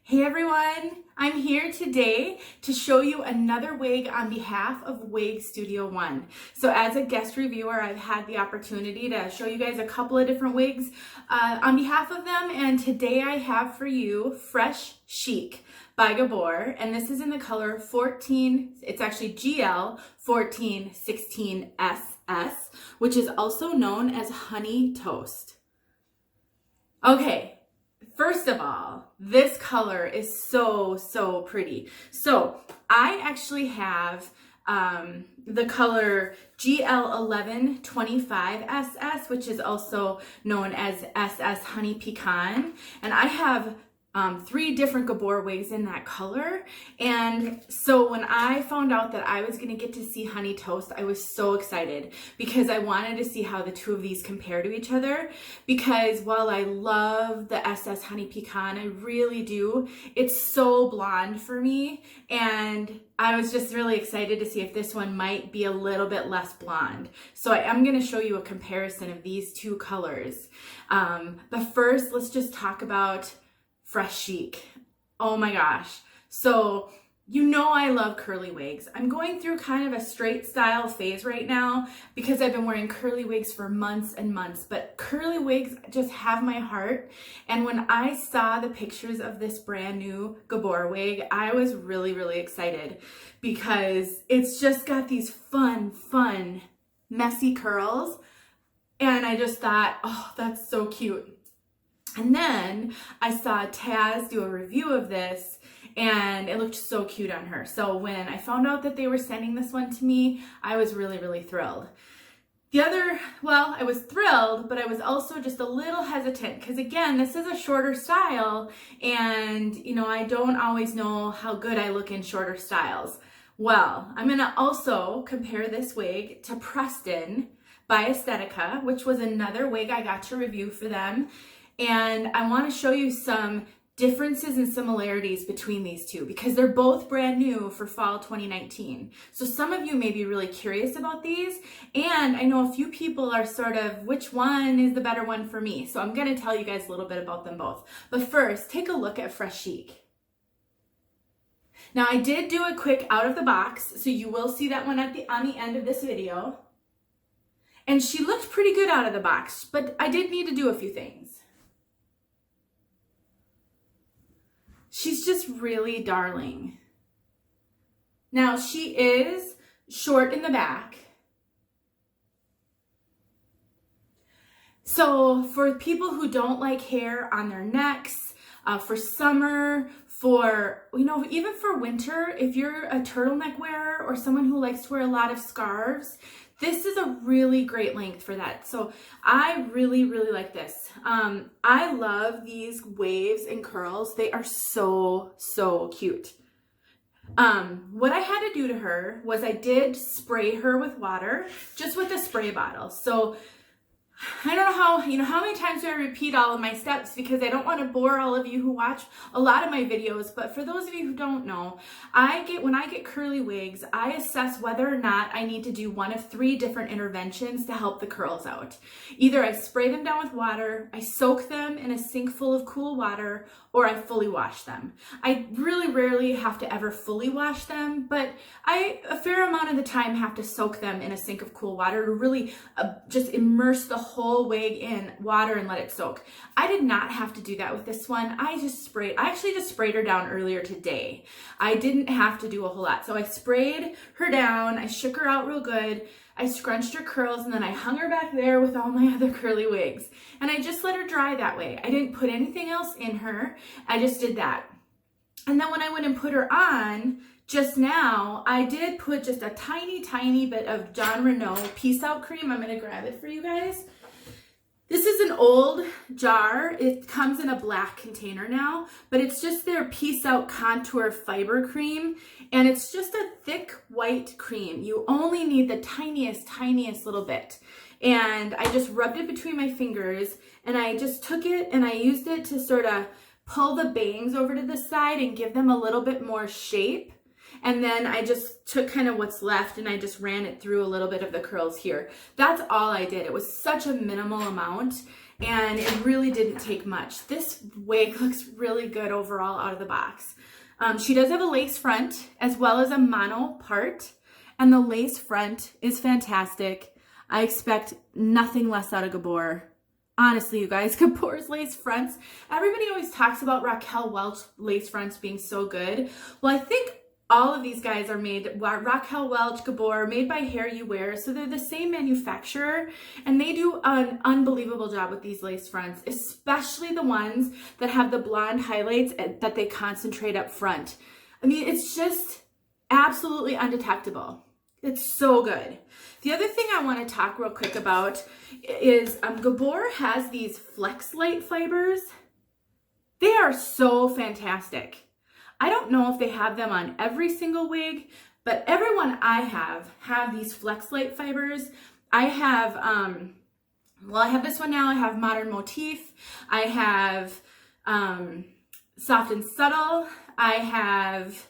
Hey everyone, I'm here today to show you another wig on behalf of Wig Studio One. So as a guest reviewer, I've had the opportunity to show you guys a couple of different wigs on behalf of them, and today I have for you Fresh Chic by Gabor, and this is in the color 14, it's actually GL14-16 SS, which is also known as Honey Toast. Okay. First of all, this color is so pretty. So I actually have the color GL11-25SS, which is also known as SS Honey Pecan. And I have 3 different Gabor wigs in that color. And so when I found out that I was going to get to see Honey Toast, I was so excited because I wanted to see how the two of these compare to each other. Because while I love the SS Honey Pecan, I really do, it's so blonde for me. And I was just really excited to see if this one might be a little bit less blonde. So I am going to show you a comparison of these two colors. But first, let's just talk about Fresh Chic. Oh my gosh. So you know I love curly wigs. I'm going through kind of a straight style phase right now because I've been wearing curly wigs for months and months, but curly wigs just have my heart. And when I saw the pictures of this brand new Gabor wig, I was really excited because it's just got these fun, messy curls. And I just thought, oh, that's so cute. And then I saw Taz do a review of this and it looked so cute on her. So when I found out that they were sending this one to me, I was really thrilled. I was thrilled, but I was also just a little hesitant because again, this is a shorter style and you know, I don't always know how good I look in shorter styles. Well, I'm gonna also compare this wig to Preston by Estetica, which was another wig I got to review for them. And I want to show you some differences and similarities between these two because they're both brand new for fall 2019. So some of you may be really curious about these, and I know a few people are sort of, which one is the better one for me? So I'm going to tell you guys a little bit about them both. But first, take a look at Fresh Chic. Now I did do a quick out of the box, so you will see that one on the end of this video. And she looked pretty good out of the box, but I did need to do a few things. She's just really darling. Now she is short in the back. So for people who don't like hair on their necks, for summer, for, you know, even for winter, if you're a turtleneck wearer or someone who likes to wear a lot of scarves, this is a really great length for that. So I really like this. I love these waves and curls. They are so cute. What I had to do to her was I did spray her with water, just with a spray bottle. So I don't know how many times do I repeat all of my steps because I don't want to bore all of you who watch a lot of my videos, but for those of you who don't know, when I get curly wigs, I assess whether or not I need to do one of 3 different interventions to help the curls out. Either I spray them down with water, I soak them in a sink full of cool water, or I fully wash them. I really rarely have to ever fully wash them, but I a fair amount of the time have to soak them in a sink of cool water to really just immerse the whole wig in water and let it soak. I did not have to do that with this one. I actually just sprayed her down earlier today. I didn't have to do a whole lot. So I sprayed her down, I shook her out real good, I scrunched her curls, and then I hung her back there with all my other curly wigs. And I just let her dry that way. I didn't put anything else in her. I just did that. And then when I went and put her on, just now, I did put just a tiny bit of John Renault Peace Out Cream. I'm going to grab it for you guys. This is an old jar. It comes in a black container now, but it's just their Peace Out Contour Fiber Cream, and it's just a thick white cream. You only need the tiniest little bit. And I just rubbed it between my fingers, and I just took it and I used it to sort of pull the bangs over to the side and give them a little bit more shape. And then I just took kind of what's left and I just ran it through a little bit of the curls here. That's all I did. It was such a minimal amount. and it really didn't take much. This wig looks really good overall out of the box. She does have a lace front as well as a mono part, and the lace front is fantastic. I expect nothing less out of Gabor. Honestly, you guys, Gabor's lace fronts, everybody always talks about Raquel Welch lace fronts being so good. Well, I think all of these guys are made, Raquel Welch, Gabor, made by Hair You Wear, so they're the same manufacturer, and they do an unbelievable job with these lace fronts, especially the ones that have the blonde highlights that they concentrate up front. I mean, it's just absolutely undetectable. It's so good. The other thing I want to talk real quick about is Gabor has these flex light fibers. They are so fantastic. I don't know if they have them on every single wig, but every one I have these flex light fibers. I have, well, I have this one now. I have Modern Motif. I have Soft and Subtle. I have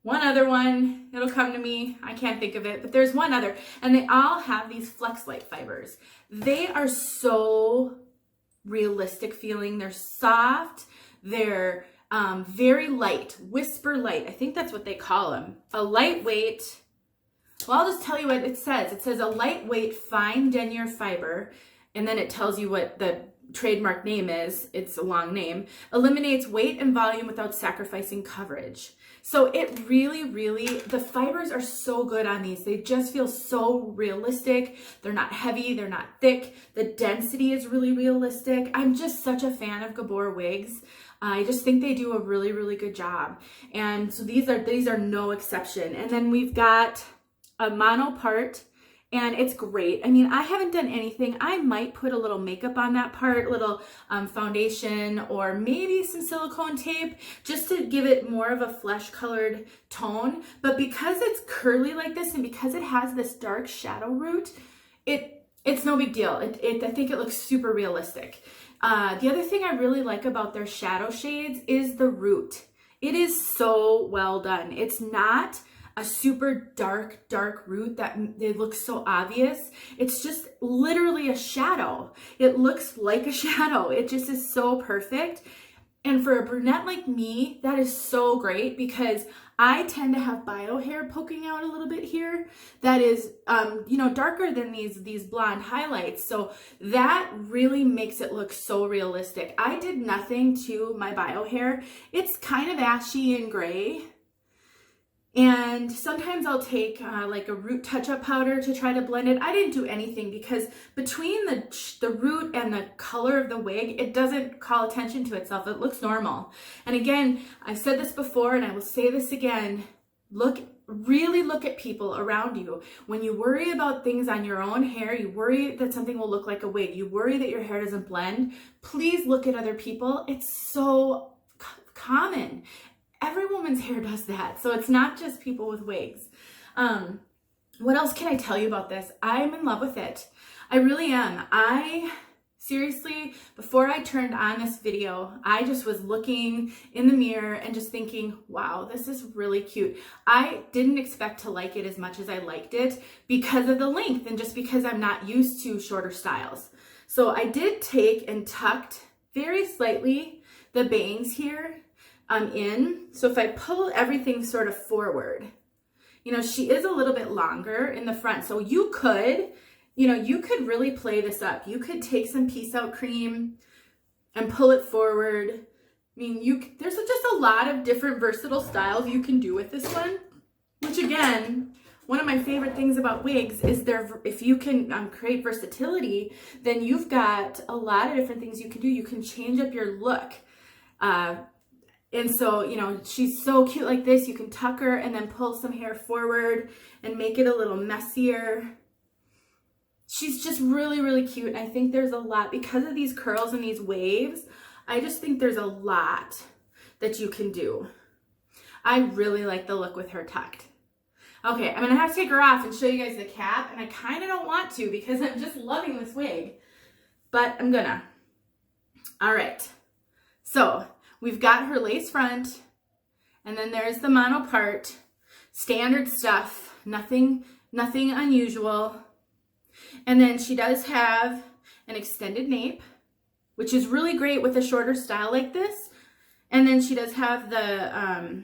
one other one. It'll come to me. I can't think of it, but there's one other, and they all have these flex light fibers. They are so realistic feeling. They're soft. They're very light, whisper light. I think that's what they call them. A lightweight, well, I'll just tell you what it says. It says a lightweight fine denier fiber, and then it tells you what the trademark name is. It's a long name. Eliminates weight and volume without sacrificing coverage. So it really, really, the fibers are so good on these. They just feel so realistic. They're not heavy. They're not thick. The density is really realistic. I'm just such a fan of Gabor wigs. I just think they do a really, really good job. And so these are no exception. And then we've got a mono part, and it's great. I mean, I haven't done anything. I might put a little makeup on that part, little foundation, or maybe some silicone tape, just to give it more of a flesh colored tone. But because it's curly like this, and because it has this dark shadow root, it's no big deal. I think it looks super realistic. The other thing I really like about their shadow shades is the root. It is so well done. It's not a super dark root that it looks so obvious. It's just literally a shadow. It looks like a shadow. It just is so perfect. And for a brunette like me, that is so great because I tend to have bio hair poking out a little bit here that is, you know, darker than these blonde highlights. So that really makes it look so realistic. I did nothing to my bio hair. It's kind of ashy and gray. And sometimes I'll take like a root touch-up powder to try to blend it. I didn't do anything because between the root and the color of the wig, it doesn't call attention to itself. It looks normal. And again, I've said this before and I will say this again. Really look at people around you. When you worry about things on your own hair, you worry that something will look like a wig, you worry that your hair doesn't blend, please look at other people. It's so common. Every woman's hair does that. So it's not just people with wigs. What else can I tell you about this? I'm in love with it. I really am. Seriously, before I turned on this video, I just was looking in the mirror and just thinking, wow, this is really cute. I didn't expect to like it as much as I liked it because of the length and just because I'm not used to shorter styles. So I did take and tucked very slightly the bangs here in. So if I pull everything sort of forward, you know, she is a little bit longer in the front. So you could really play this up. You could take some Peace Out cream and pull it forward. I mean, there's just a lot of different versatile styles you can do with this one, which again, one of my favorite things about wigs is if you can create versatility, then you've got a lot of different things you can do. You can change up your look. And so, you know, she's so cute like this. You can tuck her and then pull some hair forward and make it a little messier. She's just really, really cute. I think there's a lot, because of these curls and these waves, I just think there's a lot that you can do. I really like the look with her tucked. Okay, I'm gonna have to take her off and show you guys the cap, and I kind of don't want to because I'm just loving this wig, but I'm gonna. All right, so we've got her lace front, and then there's the mono part, standard stuff, nothing unusual. And then she does have an extended nape. which is really great with a shorter style like this. And then she does have the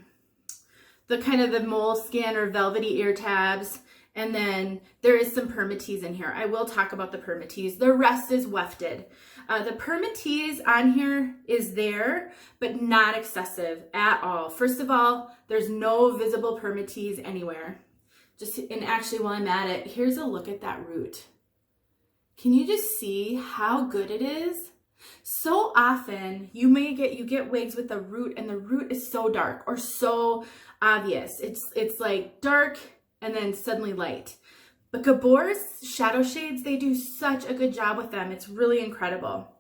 kind of the moleskin or velvety ear tabs. And then there is some permatease in here. I will talk about the permatease. The rest is wefted. The permatease on here is there, but not excessive at all. First of all, there's no visible permatease anywhere. And actually while I'm at it, here's a look at that root. Can you just see how good it is? So often you get wigs with the root and the root is so dark or so obvious. It's like dark and then suddenly light. But Gabor's shadow shades, they do such a good job with them. It's really incredible.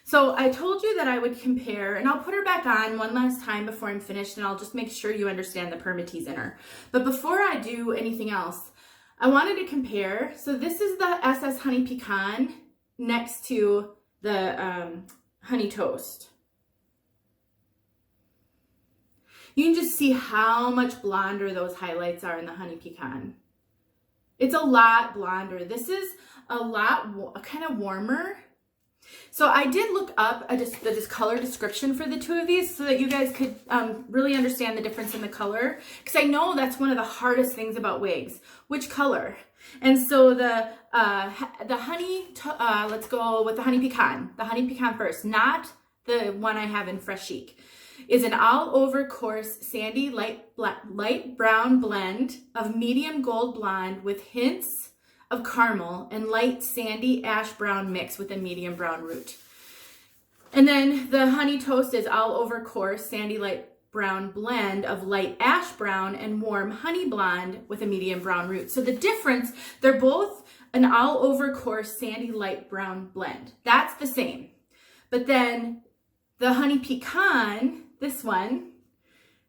So I told you that I would compare, and I'll put her back on one last time before I'm finished, and I'll just make sure you understand the permatease in her. But before I do anything else, I wanted to compare. So this is the SS Honey Pecan next to the Honey Toast. You can just see how much blonder those highlights are in the Honey Pecan. It's a lot blonder. This is a lot kind of warmer. So I did look up the color description for the two of these so that you guys could really understand the difference in the color. Because I know that's one of the hardest things about wigs. Which color? And so the honey, let's go with the Honey Pecan. The Honey Pecan first, not the one I have in Fresh Chic. Is an all-over coarse, sandy, light brown blend of medium gold blonde with hints of caramel and light sandy ash brown mix with a medium brown root. And then the Honey Toast is all-over coarse, sandy, light brown blend of light ash brown and warm honey blonde with a medium brown root. So the difference, they're both an all-over coarse, sandy, light brown blend. That's the same. But then the Honey Pecan, this one,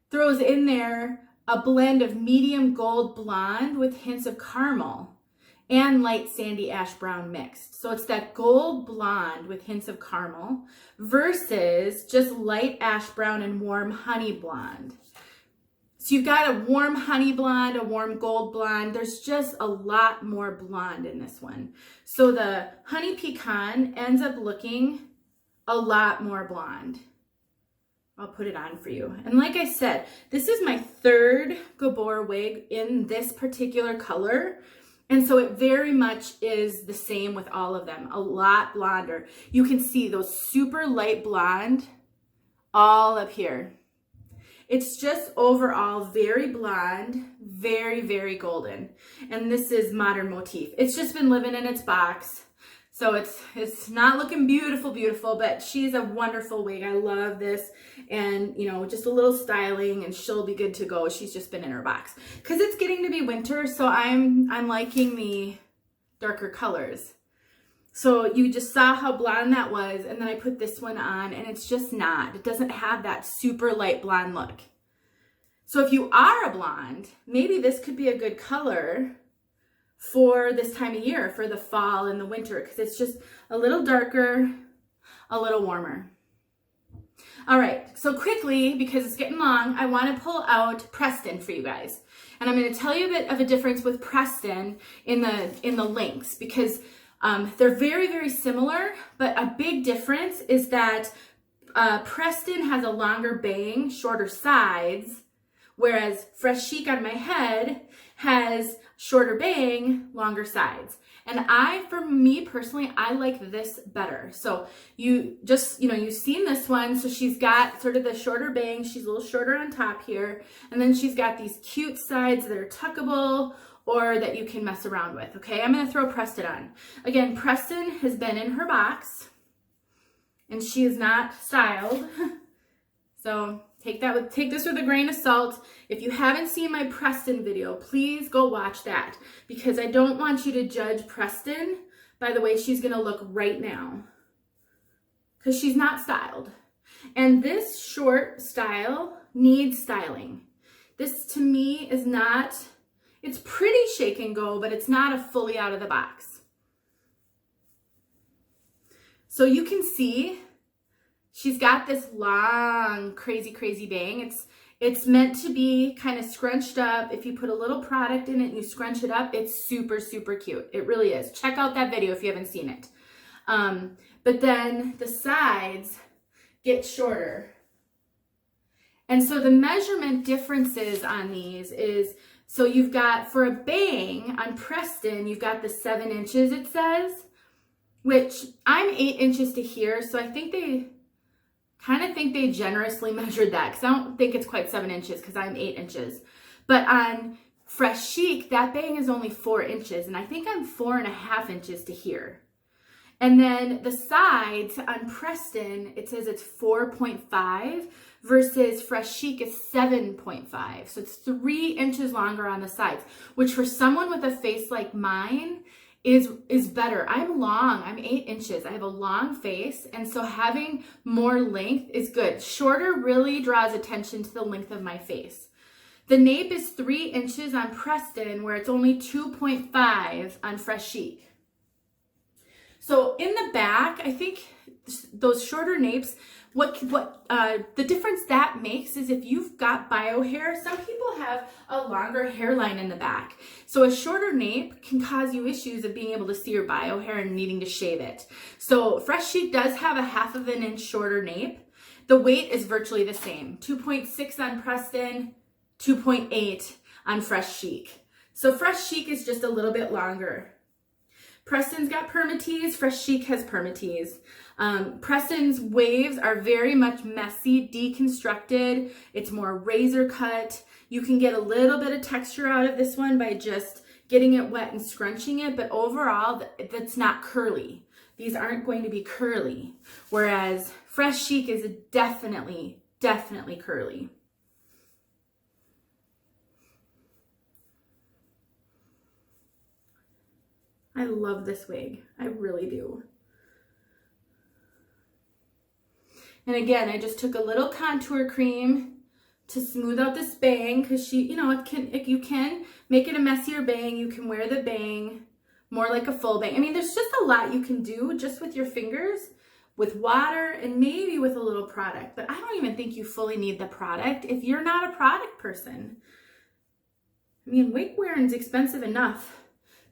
throws in there a blend of medium gold blonde with hints of caramel and light sandy ash brown mixed. So it's that gold blonde with hints of caramel versus just light ash brown and warm honey blonde. So you've got a warm honey blonde, a warm gold blonde. There's just a lot more blonde in this one. So the Honey Pecan ends up looking a lot more blonde. I'll put it on for you. And like I said, this is my third Gabor wig in this particular color. And so it very much is the same with all of them, a lot blonder. You can see those super light blonde all up here. It's just overall very blonde, very, very golden. And this is Modern Motif. It's just been living in its box. So it's not looking beautiful, but she's a wonderful wig. I love this. And, you know, just a little styling and she'll be good to go. She's just been in her box. Because it's getting to be winter, so I'm liking the darker colors. So you just saw how blonde that was, and then I put this one on, and it's just not. It doesn't have that super light blonde look. So if you are a blonde, maybe this could be a good color for this time of year, for the fall and the winter, because it's just a little darker, a little warmer. All right, so quickly, because it's getting long, I want to pull out Preston for you guys. And I'm going to tell you a bit of a difference with Preston in the lengths, because they're very, very similar, but a big difference is that Preston has a longer bang, shorter sides, whereas Fresh Chic on my head has shorter bang, longer sides. And for me personally, I like this better. So you just, you've seen this one. So she's got sort of the shorter bang. She's a little shorter on top here. And then she's got these cute sides that are tuckable or that you can mess around with. Okay, I'm going to throw Preston on. Again, Preston has been in her box and she is not styled. So take this with a grain of salt. If you haven't seen my Preston video, please go watch that, because I don't want you to judge Preston by the way she's gonna look right now, because she's not styled. And this short style needs styling. This to me is not, it's pretty shake and go, but it's not a fully out of the box. So you can see she's got this long, crazy, crazy bang. It's meant to be kind of scrunched up. If you put a little product in it and you scrunch it up, it's super, super cute. It really is. Check out that video if you haven't seen it. but then the sides get shorter. And so the measurement differences on these is, so you've got, for a bang on Preston, you've got the 7 inches it says, which I'm 8 inches to here. So I think they generously measured that, because I don't think it's quite 7 inches because I'm 8 inches. But on Fresh Chic, that bang is only 4 inches, and I think I'm 4.5 inches to here. And then the sides on Preston, it says it's 4.5 versus Fresh Chic is 7.5. So it's 3 inches longer on the sides, which for someone with a face like mine is better. I'm long, I'm 8 inches. I have a long face, and so having more length is good. Shorter really draws attention to the length of my face. The nape is 3 inches on Preston, where it's only 2.5 on Fresh Chic. So in the back, I think those shorter napes, the difference that makes is if you've got bio hair, some people have a longer hairline in the back. So a shorter nape can cause you issues of being able to see your bio hair and needing to shave it. So Fresh Chic does have a 1/2 inch shorter nape. The weight is virtually the same, 2.6 on Preston, 2.8 on Fresh Chic. So Fresh Chic is just a little bit longer. Preston's got permatease, Fresh Chic has permatease. Preston's waves are very much messy, deconstructed. It's more razor cut. You can get a little bit of texture out of this one by just getting it wet and scrunching it, but overall, that's not curly. These aren't going to be curly, whereas Fresh Chic is definitely curly. I love this wig. I really do. And again, I just took a little contour cream to smooth out this bang, because you can make it a messier bang. You can wear the bang more like a full bang. I mean, there's just a lot you can do just with your fingers, with water, and maybe with a little product. But I don't even think you fully need the product if you're not a product person. I mean, wig wearing is expensive enough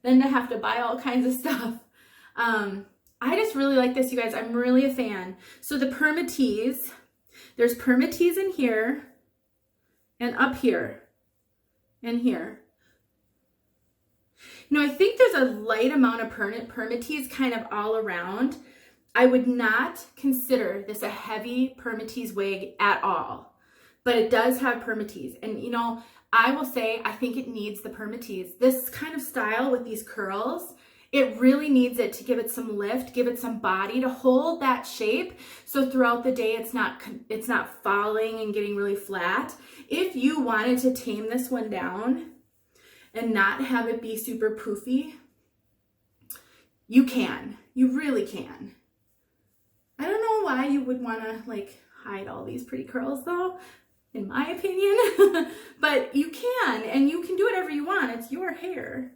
than to have to buy all kinds of stuff. I just really like this, you guys. I'm really a fan. So the permatease, there's permatease in here and up here and here. You know, I think there's a light amount of permatease kind of all around. I would not consider this a heavy permatease wig at all, but it does have permatease. And you know, I will say, I think it needs the permatease. This kind of style with these curls, it really needs it to give it some lift, give it some body, to hold that shape. So throughout the day, it's not falling and getting really flat. If you wanted to tame this one down and not have it be super poofy, you can. You really can. I don't know why you would want to like hide all these pretty curls though, in my opinion, but you can, and you can do whatever you want. It's your hair.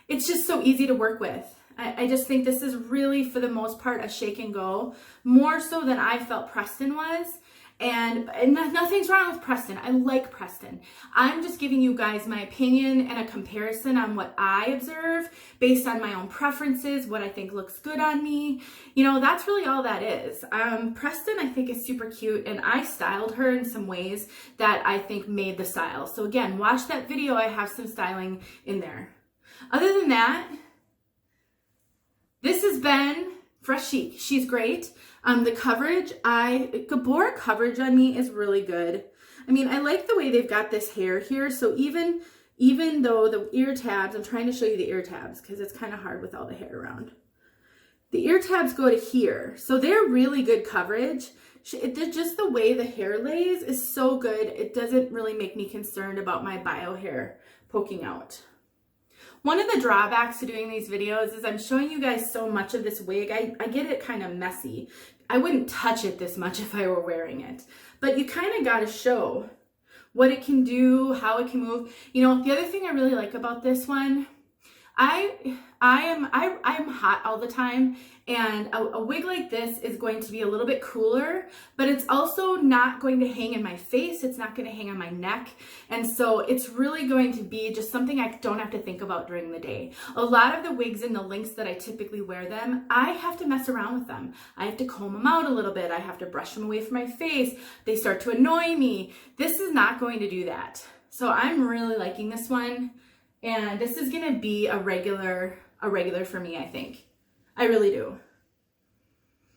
It's just so easy to work with. I just think this is really, for the most part, a shake and go, more so than I felt Preston was. And nothing's wrong with Preston. I like Preston. I'm just giving you guys my opinion and a comparison on what I observe based on my own preferences, what I think looks good on me. You know, that's really all that is. Preston, I think, is super cute, and I styled her in some ways that I think made the style. So again, watch that video. I have some styling in there. Other than that, this has been Fresh Chic. She's great. The coverage, Gabor coverage on me is really good. I mean, I like the way they've got this hair here. So even though the ear tabs, I'm trying to show you the ear tabs because it's kind of hard with all the hair around. The ear tabs go to here. So they're really good coverage. Just the way the hair lays is so good. It doesn't really make me concerned about my bio hair poking out. One of the drawbacks to doing these videos is I'm showing you guys so much of this wig. I get it kind of messy. I wouldn't touch it this much if I were wearing it. But you kind of got to show what it can do, how it can move. You know, the other thing I really like about this one, I'm hot all the time, and a wig like this is going to be a little bit cooler, but it's also not going to hang in my face. It's not going to hang on my neck. And so it's really going to be just something I don't have to think about during the day. A lot of the wigs in the lengths that I typically wear them, I have to mess around with them. I have to comb them out a little bit. I have to brush them away from my face. They start to annoy me. This is not going to do that. So I'm really liking this one. And this is going to be a regular for me, I think. I really do.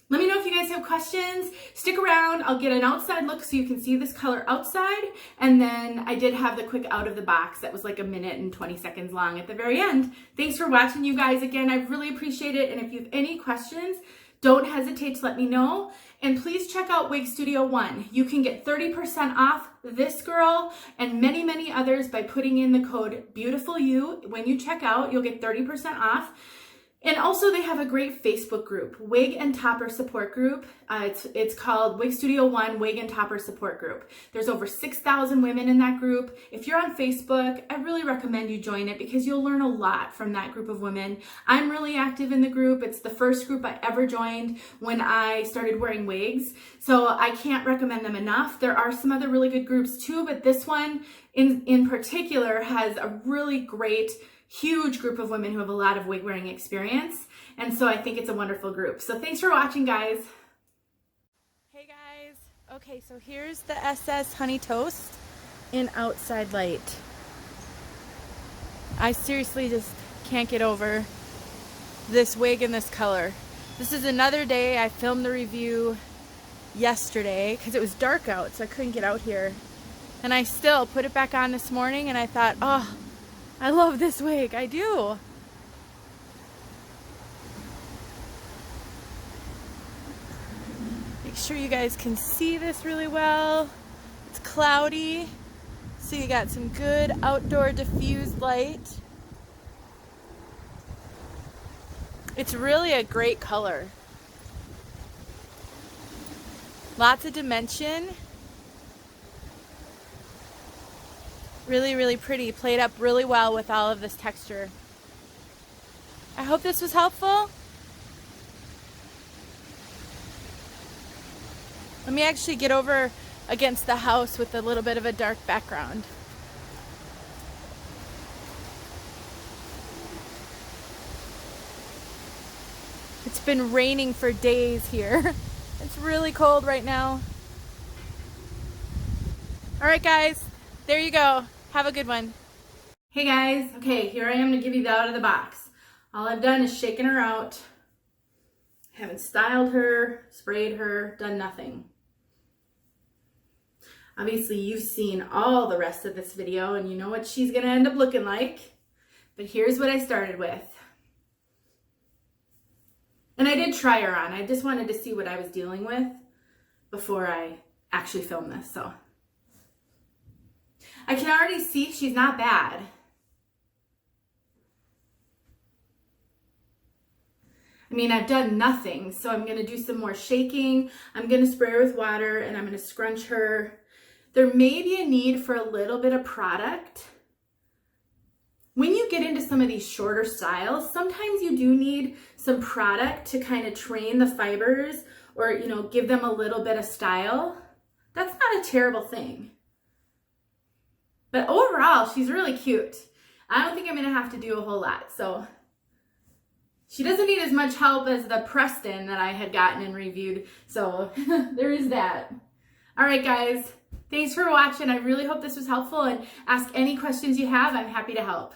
Let me know if you guys have questions. Stick around. I'll get an outside look so you can see this color outside. And then I did have the quick out of the box that was like 1 minute and 20 seconds long at the very end. Thanks for watching, you guys. Again, I really appreciate it. And if you have any questions, don't hesitate to let me know. And please check out Wig Studio One. You can get 30% off this girl and many, many others by putting in the code BEAUTIFULYOU. When you check out, you'll get 30% off. And also they have a great Facebook group, Wig and Topper Support Group. It's called Wig Studio One Wig and Topper Support Group. There's over 6,000 women in that group. If you're on Facebook, I really recommend you join it because you'll learn a lot from that group of women. I'm really active in the group. It's the first group I ever joined when I started wearing wigs. So I can't recommend them enough. There are some other really good groups too, but this one in particular has a really great huge group of women who have a lot of wig wearing experience. And so I think it's a wonderful group. So thanks for watching, guys. Hey guys. Okay, so here's the SS Honey Toast in outside light. I seriously just can't get over this wig in this color. This is another day. I filmed the review yesterday because it was dark out, so I couldn't get out here. And I still put it back on this morning and I thought, oh, I love this wig, I do. Make sure you guys can see this really well. It's cloudy, so you got some good outdoor diffused light. It's really a great color. Lots of dimension. Really, really pretty. Played up really well with all of this texture. I hope this was helpful. Let me actually get over against the house with a little bit of a dark background. It's been raining for days here. It's really cold right now. All right, guys, there you go. Have a good one. Hey guys, okay, here I am to give you the out of the box. All I've done is shaken her out. Haven't styled her, sprayed her, done nothing. Obviously you've seen all the rest of this video and you know what she's gonna end up looking like. But here's what I started with. And I did try her on. I just wanted to see what I was dealing with before I actually filmed this, so. I can already see she's not bad. I mean, I've done nothing, so I'm going to do some more shaking. I'm going to spray her with water, and I'm going to scrunch her. There may be a need for a little bit of product. When you get into some of these shorter styles, sometimes you do need some product to kind of train the fibers or, you know, give them a little bit of style. That's not a terrible thing. But overall, she's really cute. I don't think I'm going to have to do a whole lot. So she doesn't need as much help as the Preston that I had gotten and reviewed. So there is that. All right, guys. Thanks for watching. I really hope this was helpful. And ask any questions you have. I'm happy to help.